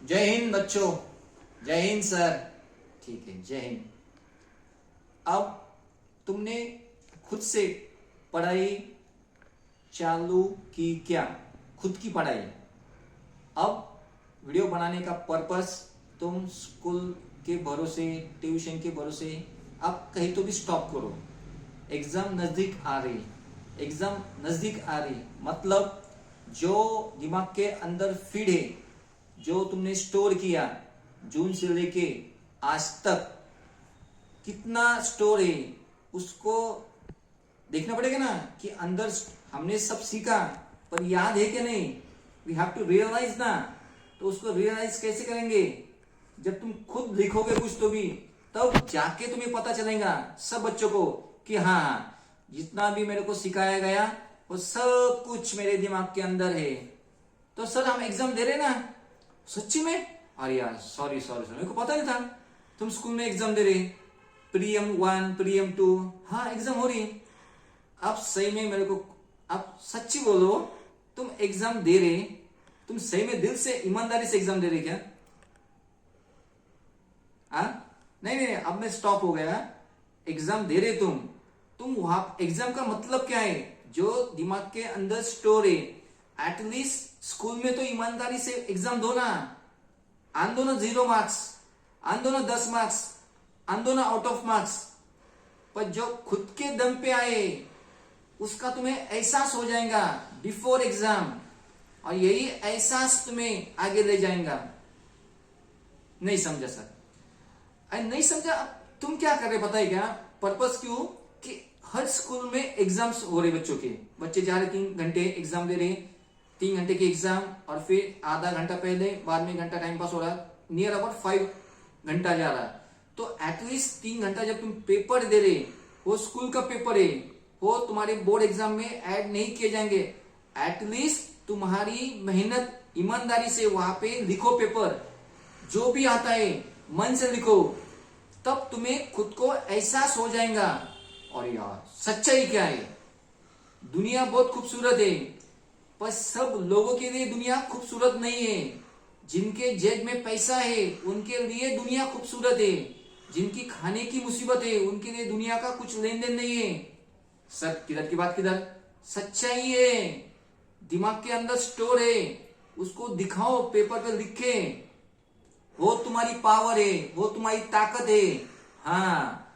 जय हिंद बच्चों। जय हिंद सर। ठीक है, जय हिंद। अब तुमने खुद से पढ़ाई चालू की क्या? खुद की पढ़ाई। अब वीडियो बनाने का पर्पस तुम स्कूल के भरोसे, ट्यूशन के भरोसे अब कहीं तो भी स्टॉप करो। एग्जाम नजदीक आ रही, एग्जाम नजदीक आ रही मतलब जो दिमाग के अंदर फीड है, जो तुमने स्टोर किया जून से लेके आज तक, कितना स्टोर है उसको देखना पड़ेगा ना कि अंदर हमने सब सीखा पर याद है कि नहीं। वी हैव टू रियलाइज ना। तो उसको रियलाइज कैसे करेंगे? जब तुम खुद लिखोगे कुछ तो भी, तब जाके तुम्हें पता चलेगा सब बच्चों को कि हाँ, जितना भी मेरे को सिखाया गया वो सब कुछ मेरे दिमाग के अंदर है। तो सर हम एग्जाम दे रहे ना? सच्ची में? अरे यार सॉरी सॉरी सॉरी, मेरे को पता नहीं था तुम स्कूल में एग्जाम दे रहे। प्रीएम 1, प्रीएम 2, हाँ एग्जाम हो रही। अब सही में मेरे को, अब सच्ची बोलो, तुम एग्जाम दे रहे, तुम सही में दिल से ईमानदारी से एग्जाम दे रहे क्या? नहीं नहीं, अब मैं स्टॉप हो गया। एग्जाम दे रहे तुम वहां एग्जाम का मतलब क्या है? जो दिमाग के अंदर स्टोर है। एटलीस्ट स्कूल में तो ईमानदारी से एग्जाम दो ना। आन दो ना 0 मार्क्स, आन दो ना 10 मार्क्स, आन दो ना आउट ऑफ मार्क्स। पर जो खुद के दम पे आए उसका तुम्हें एहसास हो जाएगा बिफोर एग्जाम, और यही एहसास तुम्हें आगे ले जाएगा। नहीं समझा सर? अरे नहीं समझा? अब तुम क्या कर रहे पता है क्या? पर्पस क्यों कि हर स्कूल में एग्जाम्स हो रहे बच्चों के, बच्चे जा रहे 3 घंटे एग्जाम दे रहे, 3 घंटे की एग्जाम, और फिर आधा घंटा पहले, बाद में घंटा टाइम पास हो रहा, नियर अबाउट 5 घंटा जा रहा। तो एटलीस्ट 3 घंटा जब तुम पेपर दे रहे, वो स्कूल का पेपर है, वो तुम्हारे बोर्ड एग्जाम में ऐड नहीं किए जाएंगे। एटलीस्ट तुम्हारी मेहनत ईमानदारी से वहां पे लिखो पेपर, जो भी आता है मन से लिखो, तब तुम्हें खुद को एहसास हो जाएगा। और यार सच्चाई क्या है? दुनिया बहुत खूबसूरत है, पर सब लोगों के लिए दुनिया खूबसूरत नहीं है। जिनके जेब में पैसा है उनके लिए दुनिया खूबसूरत है, जिनकी खाने की मुसीबत है उनके लिए दुनिया का कुछ लेन देन नहीं है। सर किधर की बात किधर? सच्चाई है, दिमाग के अंदर स्टोर है, उसको दिखाओ, पेपर पे लिखे। वो तुम्हारी पावर है, वो तुम्हारी ताकत है। हाँ,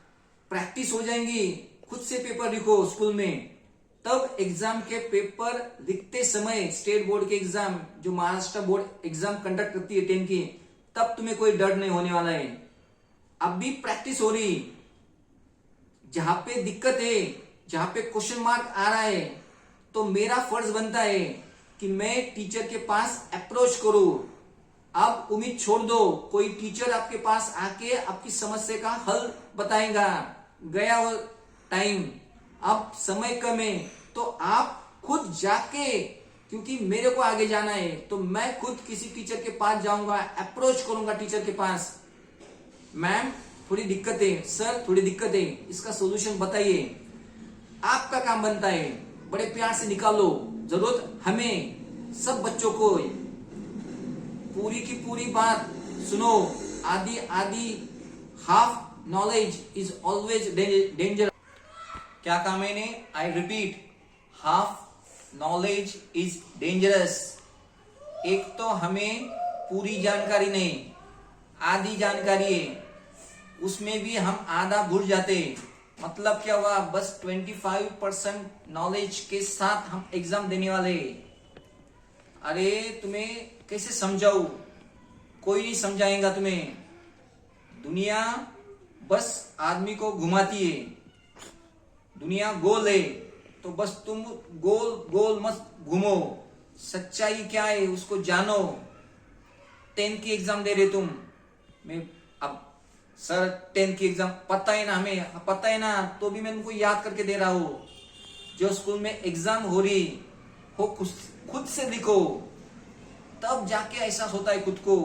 प्रैक्टिस हो जाएंगी, खुद से पेपर लिखो स्कूल में, तब एग्जाम के पेपर लिखते समय, स्टेट बोर्ड के एग्जाम, जो महाराष्ट्र बोर्ड एग्जाम कंडक्ट करती है 10 की, तब तुम्हें कोई डर नहीं होने वाला है। अब भी प्रैक्टिस हो रही। जहां पे दिक्कत है, जहां पे क्वेश्चन मार्क आ रहा है, तो मेरा फर्ज बनता है कि मैं टीचर के पास अप्रोच करूं। अब उम्मीद छोड़ दो, कोई टीचर आपके पास आके आपकी समस्या का हल बताएगा। गया वो टाइम, अब समय कम है, तो आप खुद जाके, क्योंकि मेरे को आगे जाना है, तो मैं खुद किसी टीचर के पास जाऊंगा, अप्रोच करूंगा टीचर के पास। मैम थोड़ी दिक्कत है, सर थोड़ी दिक्कत है, इसका सोल्यूशन बताइए। आपका काम बनता है, बड़े प्यार से निकालो। जरूरत हमें सब बच्चों को पूरी की पूरी बात सुनो। आदि आदि half knowledge is always danger. क्या काम है इन्हें? I repeat, half knowledge is dangerous. एक तो हमें पूरी जानकारी नहीं, आधी जानकारी है, उसमें भी हम आधा भूल जाते। मतलब क्या हुआ? बस 25% नॉलेज के साथ हम एग्जाम देने वाले। अरे तुम्हें कैसे समझाऊं? कोई नहीं समझाएगा तुम्हें। दुनिया बस आदमी को घुमाती है, दुनिया गोल है, तो बस तुम गोल गोल मत घूमो। सच्चाई क्या है उसको जानो। 10 की एग्जाम दे रहे तुम, मैं अब सर 10 की एग्जाम पता है ना, हमें पता है ना, तो भी मैं तुमको याद करके दे रहा हूं। जो स्कूल में एग्जाम हो रही हो, खुद से लिखो, तब जाके एहसास होता है खुद को,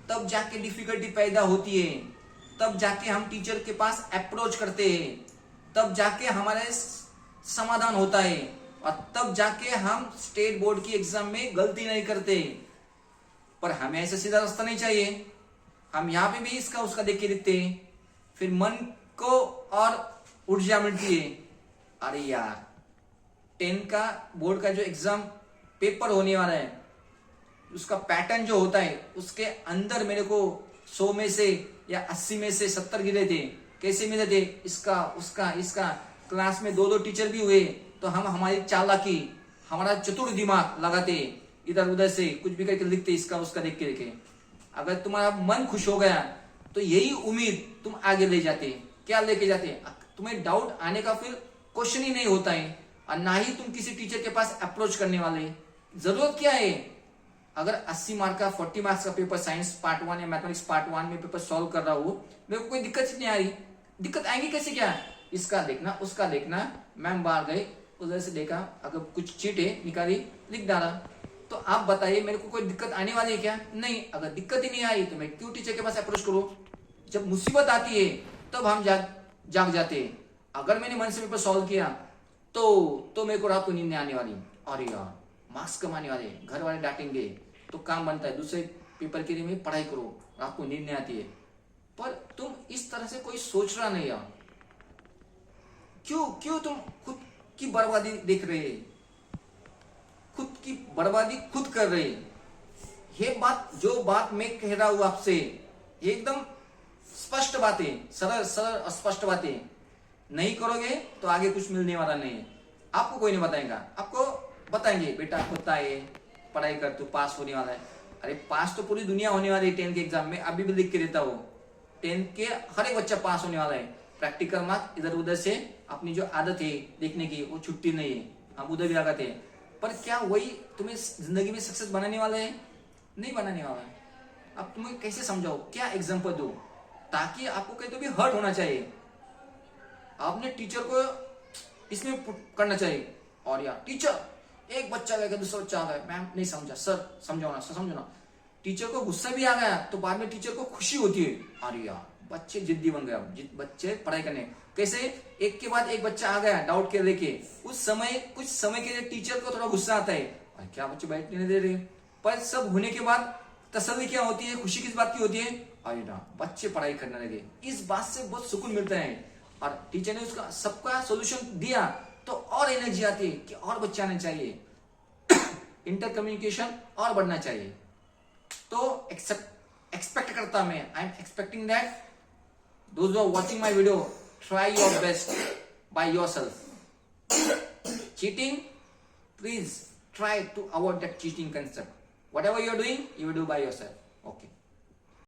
तब जाके डिफिकल्टी पैदा होती है, तब जाके हम टीचर के पास अप्रोच करते हैं, तब जाके हमारे समाधान होता है, और तब जाके हम स्टेट बोर्ड की एग्जाम में गलती नहीं करते। पर हमें ऐसा सीधा रास्ता नहीं चाहिए। हम यहाँ पे भी इसका उसका देख के लिखते हैं, फिर मन को और ऊर्जा मिलती है। अरे यार 10 का बोर्ड का जो एग्जाम पेपर होने वाला है, उसका पैटर्न जो होता है, उसके अंदर मेरे को 100 में से या 80 में से 70 गिरे थे। कैसे मिले थे? इसका उसका इसका। क्लास में 2-2 टीचर भी हुए तो हम हमारी चालाकी, हमारा चतुर दिमाग लगाते, इधर उधर से कुछ भी करके लिखते, इसका उसका देख के लिखे। अगर तुम्हारा मन खुश हो गया तो यही उम्मीद तुम आगे ले जाते। क्या लेके जाते? तुम्हें डाउट आने का फिर क्वेश्चन ही नहीं होता है, और ना ही तुम किसी टीचर के पास अप्रोच करने वाले। जरूरत क्या है? अगर 80 मार्क का 40 मार्क्स का पेपर साइंस पार्ट 1 या मैथमेटिक्स पार्ट 1 में पेपर सॉल्व कर रहा हूं, मेरे को कोई दिक्कत ही नहीं आ रही। दिक्कत आएंगी कैसे? क्या इसका देखना उसका देखना, मैम बाहर गए उधर से देखा, अगर कुछ चीटे निकाली लिख डाला। तो आप बताइए मेरे को कोई दिक्कत आने वाली है क्या? नहीं। अगर दिक्कत ही नहीं आई तो मैं क्यों टीचर के पास अप्रोच करूं? जब मुसीबत आती है तब हम जाग जाते हैं। अगर मैंने मन से पेपर सॉल्व किया तो मेरे को रात को नींद नहीं आने वाली। अरे यार मार्क्स कम आने वाले, घर वाले डांटेंगे, तो काम बनता है दूसरे पेपर के लिए में पढ़ाई करो, रात को नींद नहीं आती है। पर तुम इस तरह से कोई सोच रहा नहीं यार। क्यों तुम खुद की बर्बादी देख रहे, खुद की बर्बादी खुद कर रहे। ये बात, जो बात मैं कह रहा हूं आपसे, एकदम स्पष्ट बातें, सरल सरल स्पष्ट बातें। नहीं करोगे तो आगे कुछ मिलने वाला नहीं है। आपको कोई नहीं बताएगा, आपको बताएंगे बेटा होता है, पढ़ाई कर, तू पास होने वाला है। अरे पास तो पूरी दुनिया होने वाली है 10 के एग्जाम में। अभी भी लिख के देता हूं, 10 के हर एक बच्चा पास होने वाला है। प्रैक्टिकल मार्क इधर उधर से अपनी जो आदत है देखने की, वो छुट्टी नहीं है, हम उधर भी लगाते हैं। पर क्या वही तुम्हें जिंदगी में सक्सेस बनाने वाला है? नहीं बनाने वाला है। अब तुम्हें कैसे समझाओ, क्या एग्जाम्पल दो, ताकि आपको कहीं तो भी हर्ट होना चाहिए। आपने टीचर को इसमें करना चाहिए। और यार टीचर, एक बच्चा गया, दूसरा बच्चा आ गया, मैम नहीं समझा, सर समझाओ ना, सर समझो ना। टीचर को गुस्सा भी आ गया तो बाद में टीचर को खुशी होती है, अरे यार बच्चे जिद्दी बन गया, बच्चे पढ़ाई करने। कैसे? एक के बाद एक बच्चा आ गया डाउट के लेके, कुछ समय के लिए टीचर को थोड़ा गुस्सा आता है, और क्या बच्चे बैठने नहीं दे रहे। पर सब होने के बाद तसल्ली क्या होती है, खुशी किस बात की होती है? अरे ना बच्चे पढ़ाई करने लगे। इस बात से बहुत सुकून मिलता है। और टीचर ने उसका सबका सोल्यूशन दिया तो और एनर्जी आती है कि और बच्चे आने चाहिए, इंटर कम्युनिकेशन और बढ़ना चाहिए। तो एक्सपेक्ट करता मैं, I am expecting that those who are watching my video, try your best by yourself. Cheating, please try to avoid that cheating concept. Whatever you are doing, you will do by yourself. Okay.